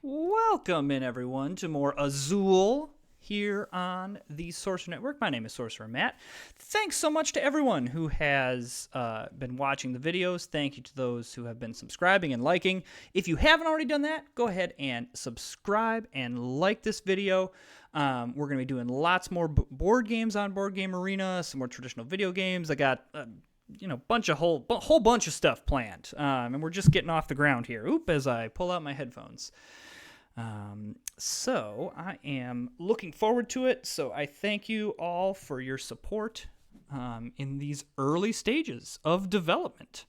Welcome in, everyone, to more Azul here on the Sorcerer Network. My name is Sorcerer Matt. Thanks so much to everyone who has been watching the videos. Thank you to those who have been subscribing and liking. If you haven't already done that, go ahead and subscribe and like this video. We're going to be doing lots more board games on Board Game Arena, some more traditional video games. I got whole bunch of stuff planned, and we're just getting off the ground here. Oop, as I pull out my headphones. So I am looking forward to it. So I thank you all for your support in these early stages of development.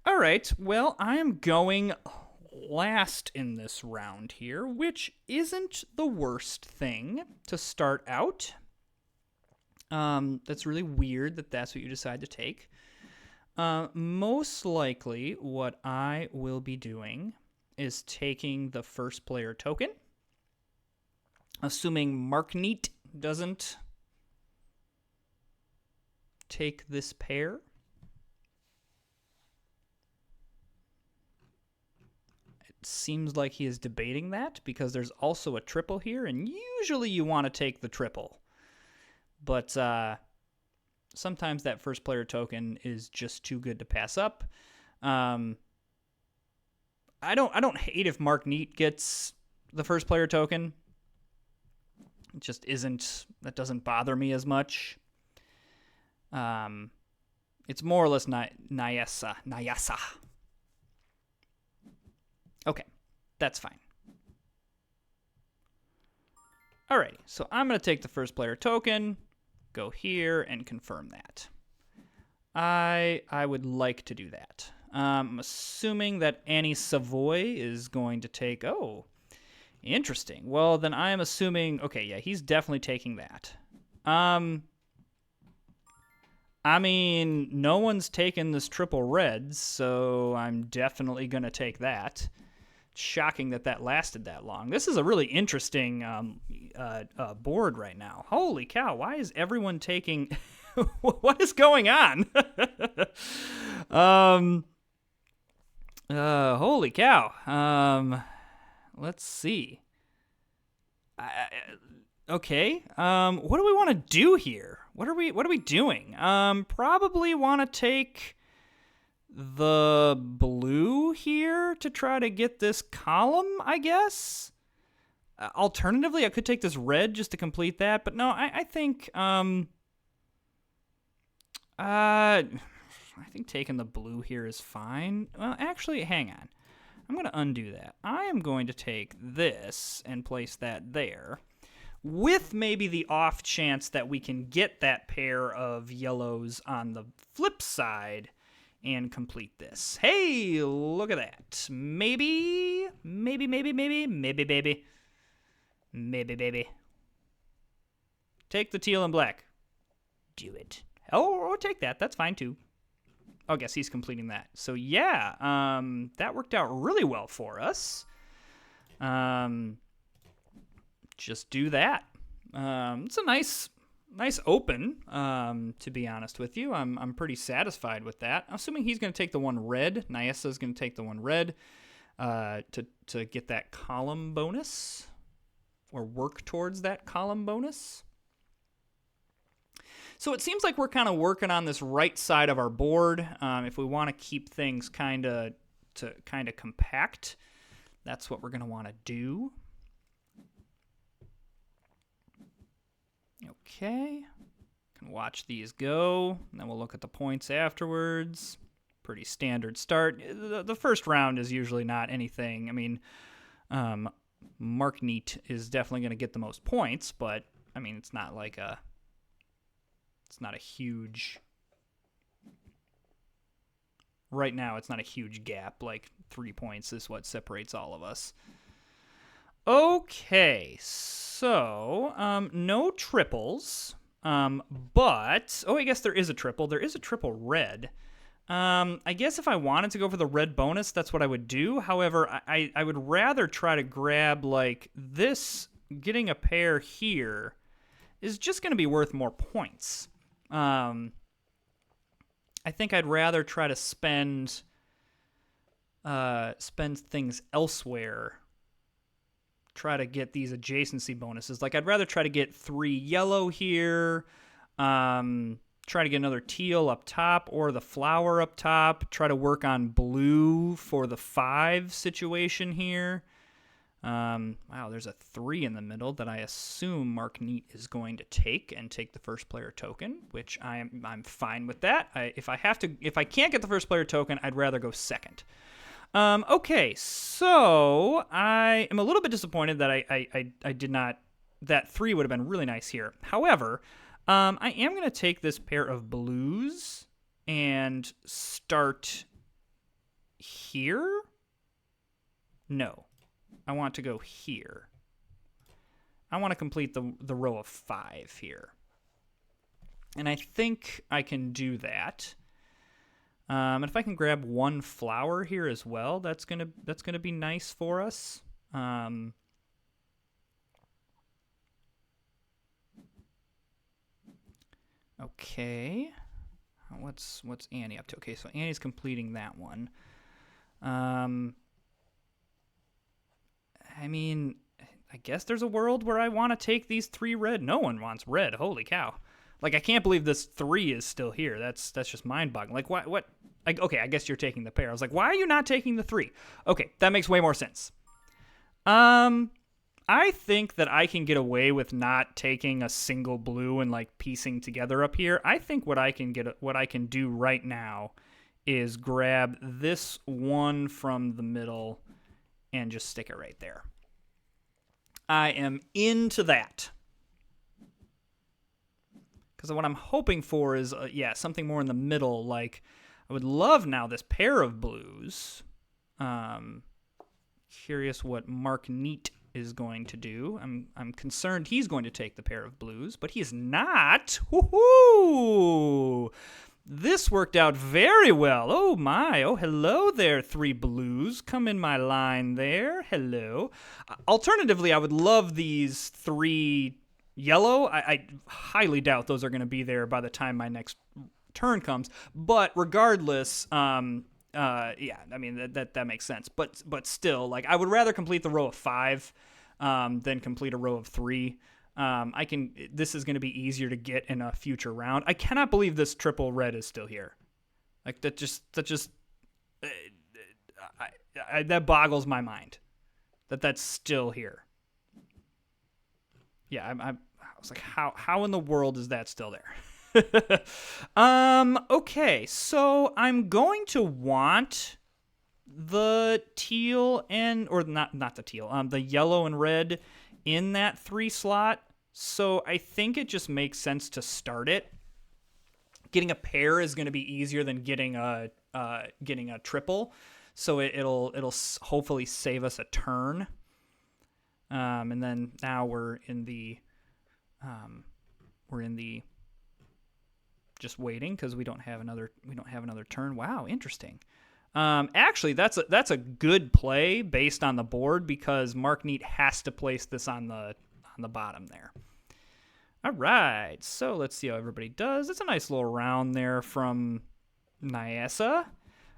All right, well, I am going last in this round here, which isn't the worst thing to start out. That's really weird that that's what you decide to take. Most likely what I will be doing is taking the first player token, assuming Markneat doesn't take this pair. It seems like he is debating that because there's also a triple here, and usually you want to take the triple. But sometimes that first player token is just too good to pass up. I don't hate if Markneat gets the first player token. It just isn't, that doesn't bother me as much. It's more or less Nyasa. Okay, that's fine. Alrighty, so I'm going to take the first player token, go here, and confirm that. I would like to do that. I'm assuming that Annie Savoy is going to take... Oh, interesting. Well, then I am assuming... Okay, yeah, he's definitely taking that. I mean, no one's taken this triple reds, so I'm definitely going to take that. Shocking that that lasted that long. This is a really interesting board right now. Holy cow, why is everyone taking... What is going on? Holy cow. Let's see. Okay. What do we want to do here? What are we doing? Probably want to take the blue here to try to get this column, I guess. Alternatively, I could take this red just to complete that, but no, I think I think taking the blue here is fine. Well, actually, hang on. I'm going to undo that. I am going to take this and place that there, with maybe the off chance that we can get that pair of yellows on the flip side and complete this. Hey, look at that. Maybe. Take the teal and black. Do it. Oh, or take that. That's fine, too. Oh, I guess he's completing that. So, yeah, that worked out really well for us. Just do that. It's a nice open, to be honest with you. I'm pretty satisfied with that. I'm assuming he's going to take the one red. Nyasa's going to take the one red to get that column bonus or work towards that column bonus. So it seems like we're kind of working on this right side of our board. If we want to keep things kind of compact, that's what we're going to want to do. Okay. Can watch these go, and then we'll look at the points afterwards. Pretty standard start. The first round is usually not anything. I mean, Markneat is definitely going to get the most points, but I mean, it's not like a... It's not a huge... Right now, it's not a huge gap. Like, 3 points is what separates all of us. Okay, so, no triples. But... Oh, I guess there is a triple. There is a triple red. I guess if I wanted to go for the red bonus, that's what I would do. However, I would rather try to grab, like, this... Getting a pair here is just going to be worth more points. I think I'd rather try to spend things elsewhere try to get these adjacency bonuses. Like, I'd rather try to get 3 yellow here, try to get another teal up top or the flower up top, try to work on blue for the 5 situation here. Wow, there's a 3 in the middle that I assume Mark Neat is going to take the first player token, which I'm fine with that. If I can't get the first player token, I'd rather go second. Okay, so I am a little bit disappointed that I did not. That 3 would have been really nice here. However, I am going to take this pair of blues and start here. No, I want to go here. I want to complete the row of 5 here. And I think I can do that. And if I can grab 1 flower here as well, that's gonna be nice for us. Okay, what's Annie up to? Okay, so Annie's completing that one. I mean, I guess there's a world where I want to take these 3 red. No one wants red. Holy cow. Like, I can't believe this 3 is still here. That's just mind-boggling. Like, what? Okay, I guess you're taking the pair. I was like, why are you not taking the 3? Okay, that makes way more sense. I think that I can get away with not taking a single blue and, like, piecing together up here. I think what I can do right now is grab this 1 from the middle and just stick it right there. I am into that. Because what I'm hoping for is, something more in the middle. Like, I would love now this pair of blues. Curious what Mark Neat is going to do. I'm concerned he's going to take the pair of blues, but he's not. Woohoo! This worked out very well. Oh my! Oh, hello there, 3 blues. Come in my line there. Hello. Alternatively, I would love these 3 yellow. I highly doubt those are going to be there by the time my next turn comes. But regardless, I mean that makes sense. But still, like, I would rather complete the row of 5 than complete a row of 3. This is going to be easier to get in a future round. I cannot believe this triple red is still here. Like, that boggles my mind that's still here. Yeah, I was like, how in the world is that still there? Okay, so I'm going to want the teal or not the teal, the yellow and red in that 3 slot. So I think it just makes sense to start it. Getting a pair is going to be easier than getting a triple, so it'll hopefully save us a turn. And then now we're in the just waiting because we don't have another turn. Wow, interesting. Actually, that's a good play based on the board because Mark Neat has to place this on the bottom there. All right, so let's see how everybody does. It's a nice little round there from Nyessa.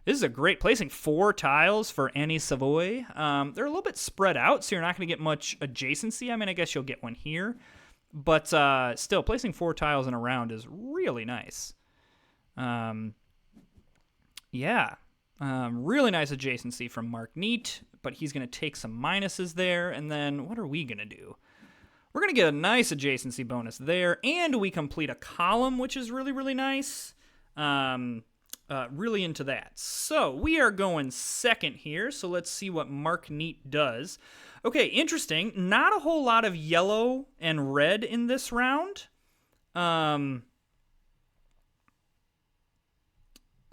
This is a great placing. 4 tiles for Annie Savoy. They're a little bit spread out, so you're not going to get much adjacency. I mean, I guess you'll get one here. But still, placing 4 tiles in a round is really nice. Really nice adjacency from Mark Neat, but he's going to take some minuses there. And then what are we going to do? We're going to get a nice adjacency bonus there, and we complete a column, which is really, really nice. Really into that. So we are going second here, so let's see what Mark Neat does. Okay, interesting. Not a whole lot of yellow and red in this round.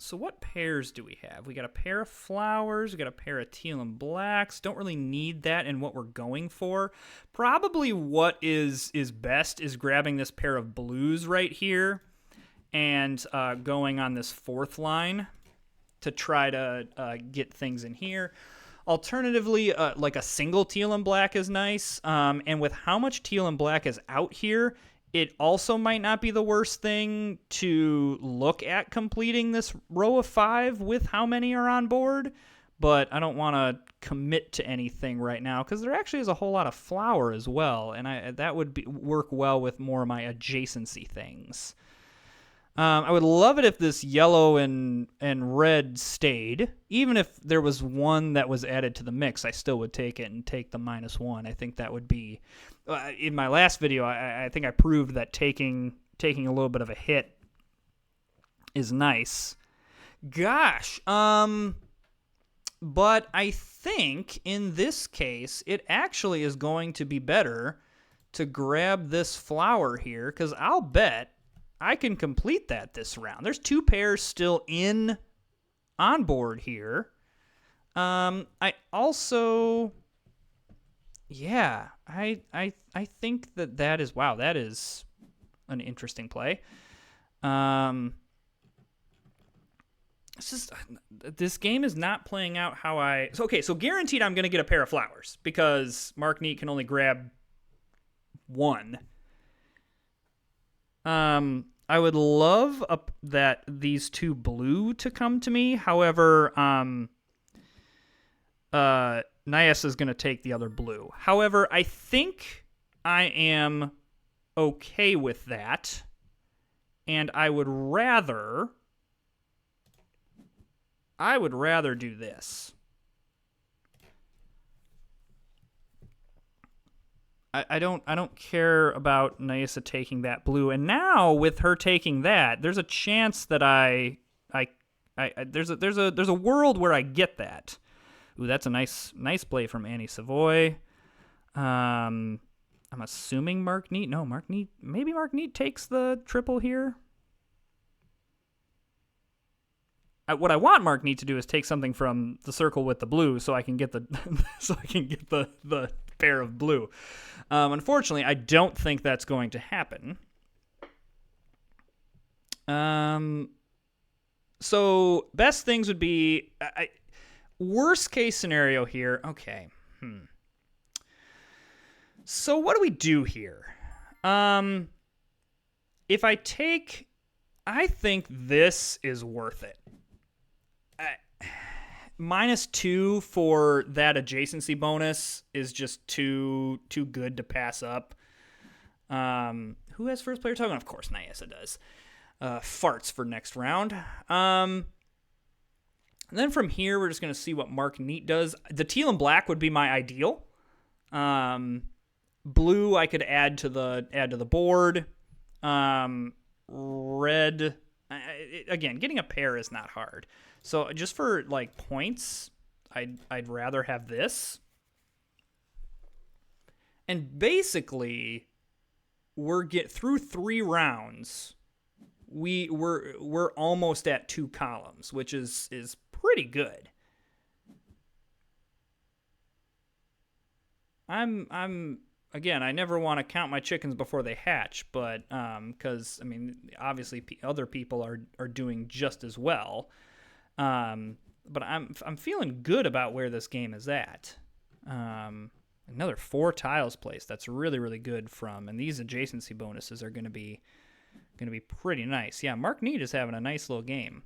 So what pairs do we have? We got a pair of flowers. We got a pair of teal and blacks. Don't really need that in what we're going for. Probably what is best is grabbing this pair of blues right here and going on this 4th line to try to get things in here. Alternatively, like a single teal and black is nice. And with how much teal and black is out here, it also might not be the worst thing to look at completing this row of 5 with how many are on board. but I don't want to commit to anything right now because there actually is a whole lot of flower as well, and that would work well with more of my adjacency things. I would love it if this yellow and red stayed. Even if there was one that was added to the mix, I still would take it and take the -1. I think that would be... in my last video, I think I proved that taking a little bit of a hit is nice. Gosh, but I think in this case, it actually is going to be better to grab this flower here, because I'll bet I can complete that this round. There's 2 pairs still on board here. I also, yeah, I think that is, wow, that is an interesting play. It's just, this game is not playing out how so guaranteed I'm going to get a pair of flowers because Mark Neat can only grab 1. I would love that these 2 blue to come to me. However, Nyas is going to take the other blue. However, I think I am okay with that, and I would rather do this. I don't care about Nyasa taking that blue, and now with her taking that, there's a chance that there's a world where I get that. Ooh, that's a nice play from Annie Savoy. I'm assuming Mark Neat. No, maybe Mark Neat takes the triple here. What I want Mark Neat to do is take something from the circle with the blue, so I can get the the pair of blue. Unfortunately, I don't think that's going to happen. So best things would be worst case scenario here. Okay. So what do we do here? If I take, I think this is worth it. -2 for that adjacency bonus is just too good to pass up. Who has first player token? Of course, Nyasa does. Farts for next round. And then from here, we're just going to see what Mark Neat does. The teal and black would be my ideal. Blue, I could add to the board. Red, again, getting a pair is not hard. So just for like points, I'd rather have this. And basically, through 3 rounds, we're almost at 2 columns, which is pretty good. Again, I never want to count my chickens before they hatch, but because I mean, obviously other people are doing just as well. But I'm feeling good about where this game is at. Another 4 tiles placed. That's really, really good and these adjacency bonuses are going to be pretty nice. Yeah, Mark Neat is having a nice little game.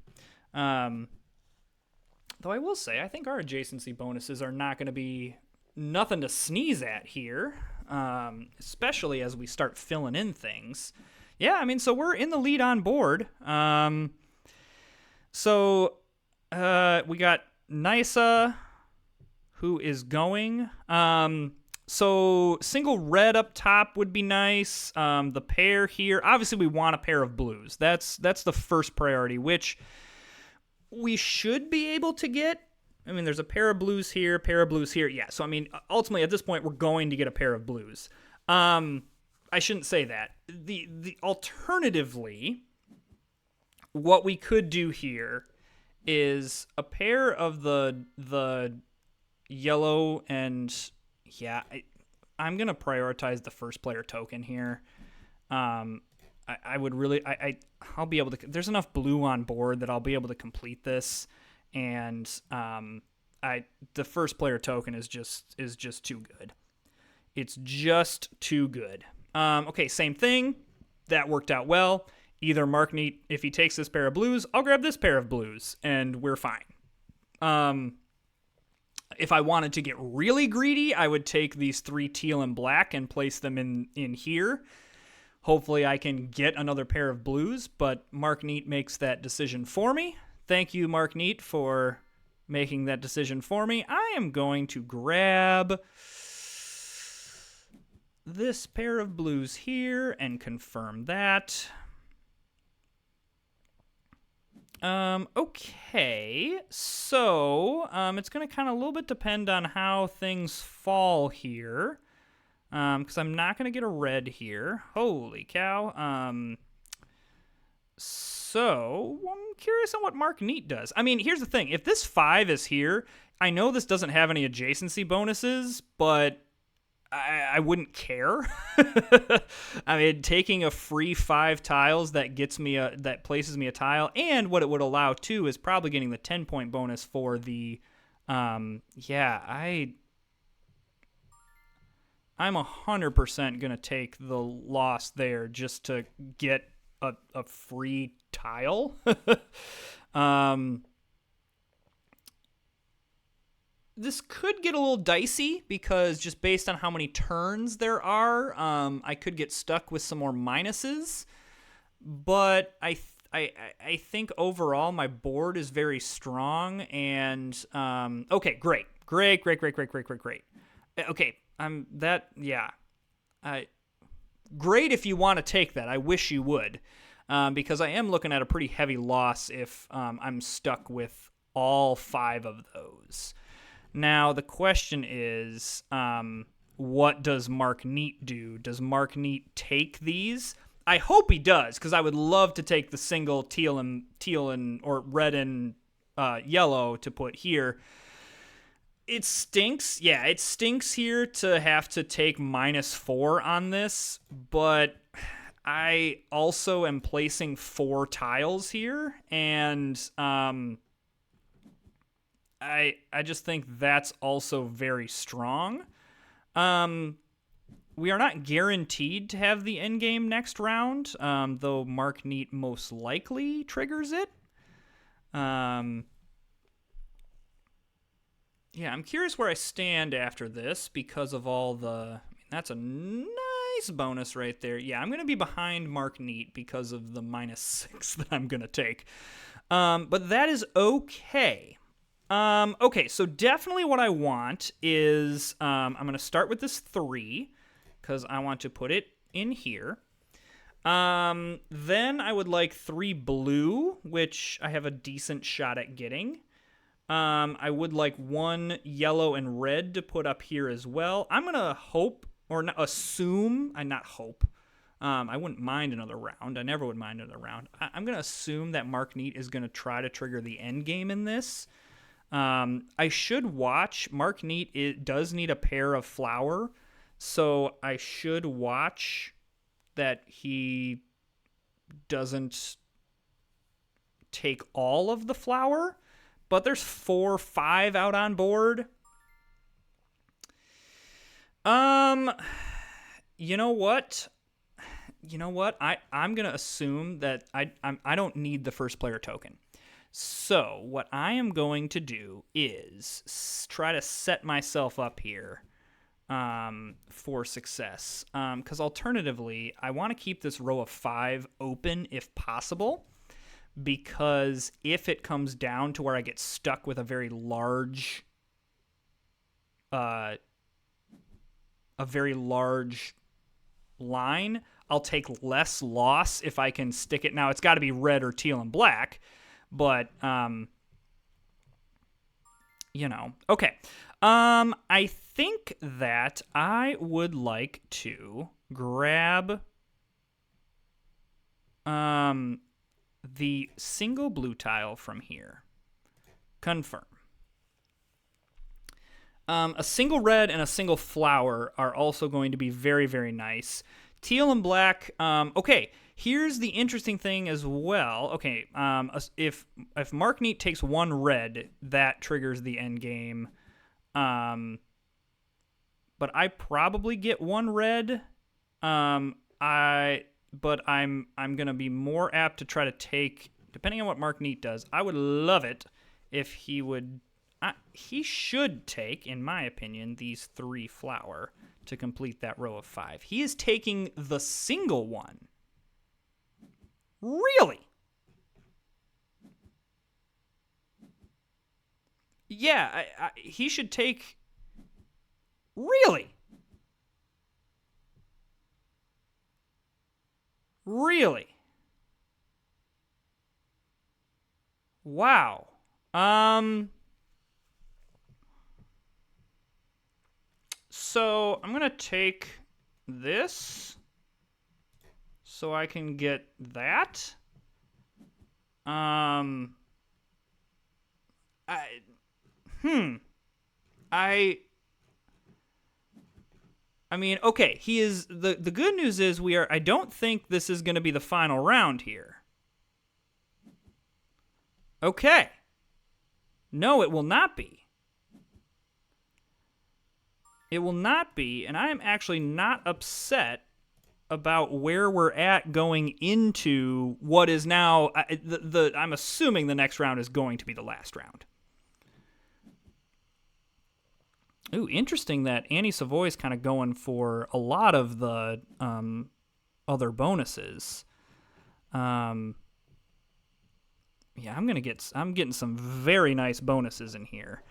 Though I will say, I think our adjacency bonuses are not going to be nothing to sneeze at here, especially as we start filling in things. Yeah, I mean, so we're in the lead on board. We got Nysa, who is going. So single red up top would be nice. The pair here, obviously we want a pair of blues. That's the first priority, which we should be able to get. I mean, there's a pair of blues here, pair of blues here. Yeah, so I mean, ultimately at this point, we're going to get a pair of blues. I shouldn't say that. The alternatively, what we could do here is a pair of the yellow and yeah, I'm gonna prioritize the first player token here. I would really I'll be able to. There's enough blue on board that I'll be able to complete this, and the first player token is just too good. It's just too good. Okay, same thing. That worked out well. Either Mark Neat, if he takes this pair of blues, I'll grab this pair of blues, and we're fine. If I wanted to get really greedy, I would take these 3 teal and black and place them in here. Hopefully I can get another pair of blues, but Mark Neat makes that decision for me. Thank you, Mark Neat, for making that decision for me. I am going to grab this pair of blues here and confirm that. Okay, so it's going to kind of a little bit depend on how things fall here, because I'm not going to get a red here. Holy cow. So I'm curious on what Mark Neat does. I mean, here's the thing. If this 5 is here, I know this doesn't have any adjacency bonuses, but I wouldn't care. I mean, taking a free 5 tiles that gets me that places me a tile, and what it would allow too is probably getting the 10-point bonus for the I'm 100% gonna take the loss there just to get a free tile. This could get a little dicey because just based on how many turns there are, I could get stuck with some more minuses. But I think overall my board is very strong. And okay, great. Okay, great if you want to take that. I wish you would, because I am looking at a pretty heavy loss if I'm stuck with all 5 of those. Now, the question is, what does Mark Neat do? Does Mark Neat take these? I hope he does, because I would love to take the single teal and or red and yellow to put here. It stinks. Yeah, it stinks here to have to take -4 on this, but I also am placing 4 tiles here, and I just think that's also very strong. We are not guaranteed to have the endgame next round, though Mark Neat most likely triggers it. Yeah, I'm curious where I stand after this because of all the... that's a nice bonus right there. Yeah, I'm going to be behind Mark Neat because of the -6 that I'm going to take. But that is okay. Okay, so definitely what I want is, I'm going to start with this 3, because I want to put it in here. Then I would like 3 blue, which I have a decent shot at getting. I would like 1 yellow and red to put up here as well. I'm going to hope, or not assume, not hope. I wouldn't mind another round. I never would mind another round. I'm going to assume that Mark Neat is going to try to trigger the end game in this. I should watch. Mark Neat does need a pair of flour, so I should watch that he doesn't take all of the flour. But there's 4 or 5 out on board. You know what? I'm gonna assume that I don't need the first player token. So what I am going to do is try to set myself up here for success. Because alternatively, I want to keep this row of 5 open if possible. Because if it comes down to where I get stuck with a very large line, I'll take less loss if I can stick it. Now, it's got to be red or teal and black, but, Okay. I think that I would like to grab the single blue tile from here. Confirm. A single red and a single flower are also going to be very, very nice. Teal and black. Okay, here's the interesting thing as well. Okay, if Mark Neat takes 1 red, that triggers the end game. But I probably get 1 red. But I'm gonna be more apt to try to take, depending on what Mark Neat does. I would love it if he would he should take, in my opinion, these 3 flower to complete that row of 5. He is taking the single one. Really? Yeah, he should take... Really? Really? Wow. So I'm gonna take this so I can get that. I mean, okay, he is the good news is I don't think this is going to be the final round here. Okay. No, it will not be. It will not be, and I am actually not upset about where we're at going into what is now I'm assuming the next round is going to be the last round. Ooh, interesting that Annie Savoy is kind of going for a lot of the other bonuses. Yeah, I'm getting some very nice bonuses in here.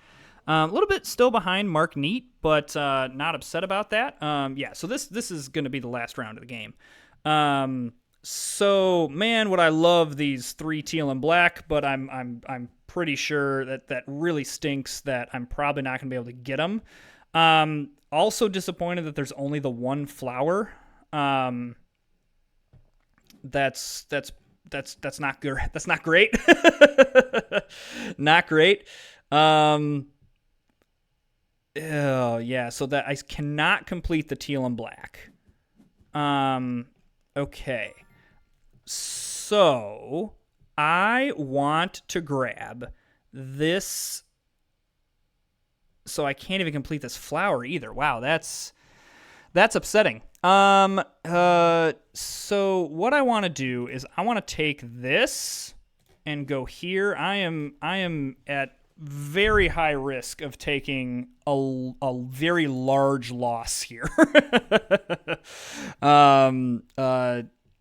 A little bit still behind Mark Neat, but not upset about that. Yeah, so this is going to be the last round of the game. So man, would I love these 3 teal and black, but I'm pretty sure that really stinks that I'm probably not going to be able to get them. Also disappointed that there's only the 1 flower. That's not good. That's not great. Not great. Oh yeah, so that I cannot complete the teal and black. Okay. So I want to grab this. So I can't even complete this flower either. Wow, that's upsetting. So what I want to do is I want to take this and go here. I am at very high risk of taking a very large loss here.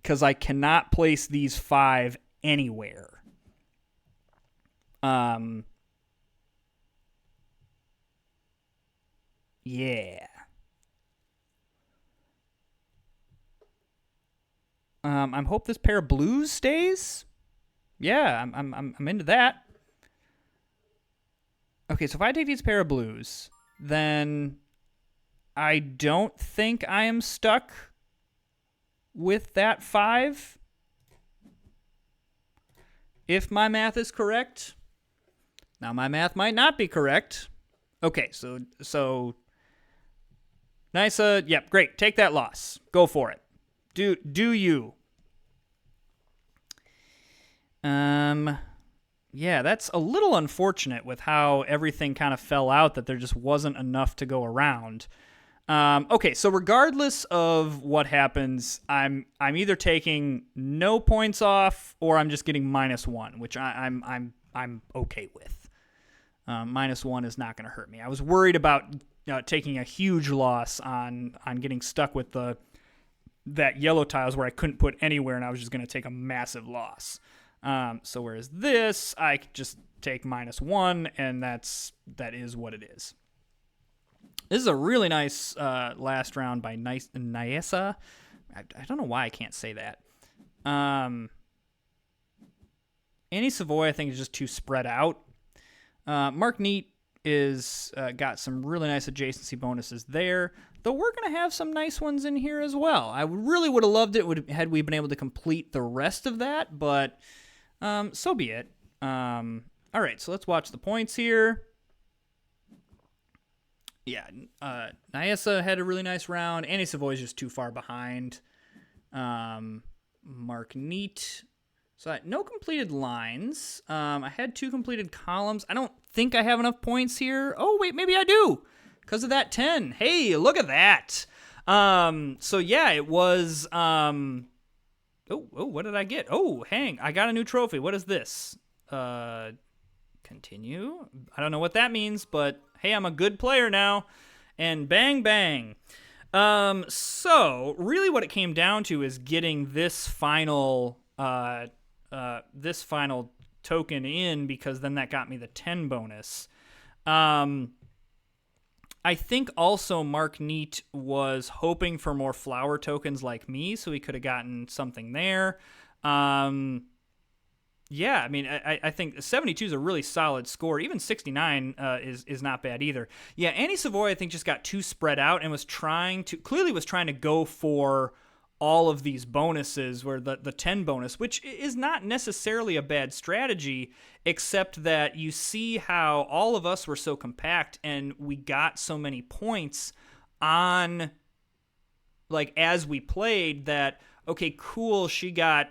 Because I cannot place these 5 anywhere. Yeah. I hope this pair of blues stays. Yeah, I'm into that. Okay, so if I take these pair of blues, then I don't think I am stuck with that 5. If my math is correct. Now, my math might not be correct. Okay, so nice. Yep, great. Take that loss. Go for it. Do you? Yeah, that's a little unfortunate with how everything kind of fell out, that there just wasn't enough to go around. Okay, so regardless of what happens, I'm either taking no points off or I'm just getting -1, which I'm okay with. -1 is not going to hurt me. I was worried about taking a huge loss on getting stuck with that yellow tiles where I couldn't put anywhere, and I was just going to take a massive loss. So whereas this, I could just take -1, and that is what it is. This is a really nice last round by Nyessa. I don't know why I can't say that. Annie Savoy, I think, is just too spread out. Mark Neat is got some really nice adjacency bonuses there, though we're going to have some nice ones in here as well. I really would have loved it had we been able to complete the rest of that, but so be it. All right, so let's watch the points here. Yeah, Nyessa had a really nice round. Annie Savoy is just too far behind. Mark Neat. So I had no completed lines. I had 2 completed columns. I don't think I have enough points here. Oh, wait, maybe I do. Because of that 10. Hey, look at that. So yeah, it was... what did I get? Oh, hang. I got a new trophy. What is this? Continue. I don't know what that means, but hey, I'm a good player now. And bang, bang. So really what it came down to is getting this final token in, because then that got me the 10 bonus. I think also Mark Neat was hoping for more flower tokens like me, so he could have gotten something there. Yeah, I mean, I think 72 is a really solid score. Even 69 is not bad either. Yeah, Annie Savoy, I think, just got too spread out and was trying to go for all of these bonuses, where the 10 bonus, which is not necessarily a bad strategy, except that you see how all of us were so compact and we got so many points on, like, as we played, that, okay, cool, she got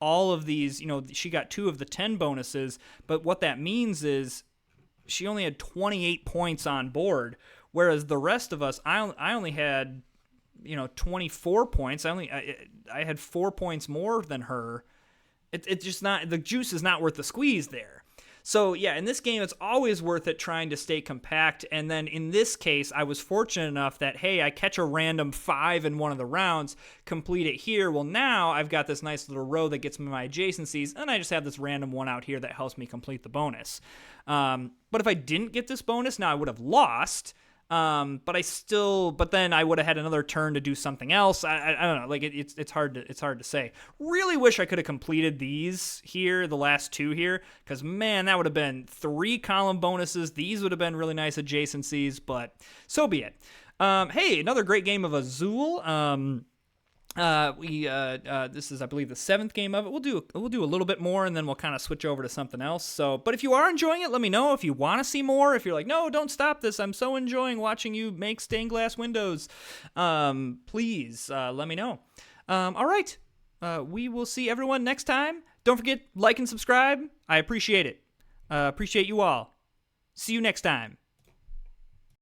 all of these, she got 2 of the 10 bonuses, but what that means is she only had 28 points on board, whereas the rest of us, I only had 24 points. I had 4 points more than her. It's just not, the juice is not worth the squeeze there. So yeah, in this game, it's always worth it trying to stay compact. And then in this case, I was fortunate enough that, hey, I catch a random 5 in one of the rounds, complete it here. Well, now I've got this nice little row that gets me my adjacencies, and I just have this random one out here that helps me complete the bonus. But if I didn't get this bonus, now I would have lost. But then I would have had another turn to do something else. I don't know. Like it's hard to say. Really wish I could have completed these here, the last 2 here, because man, that would have been 3 column bonuses. These would have been really nice adjacencies, but so be it. Hey, another great game of Azul. This is, I believe, the 7th game of it. We'll do a little bit more, and then we'll kind of switch over to something else. So, but if you are enjoying it, let me know. If you want to see more, if you're like, no, don't stop this, I'm so enjoying watching you make stained glass windows, please let me know. All right, we will see everyone next time. Don't forget, like and subscribe. I appreciate it. Appreciate you all. See you next time.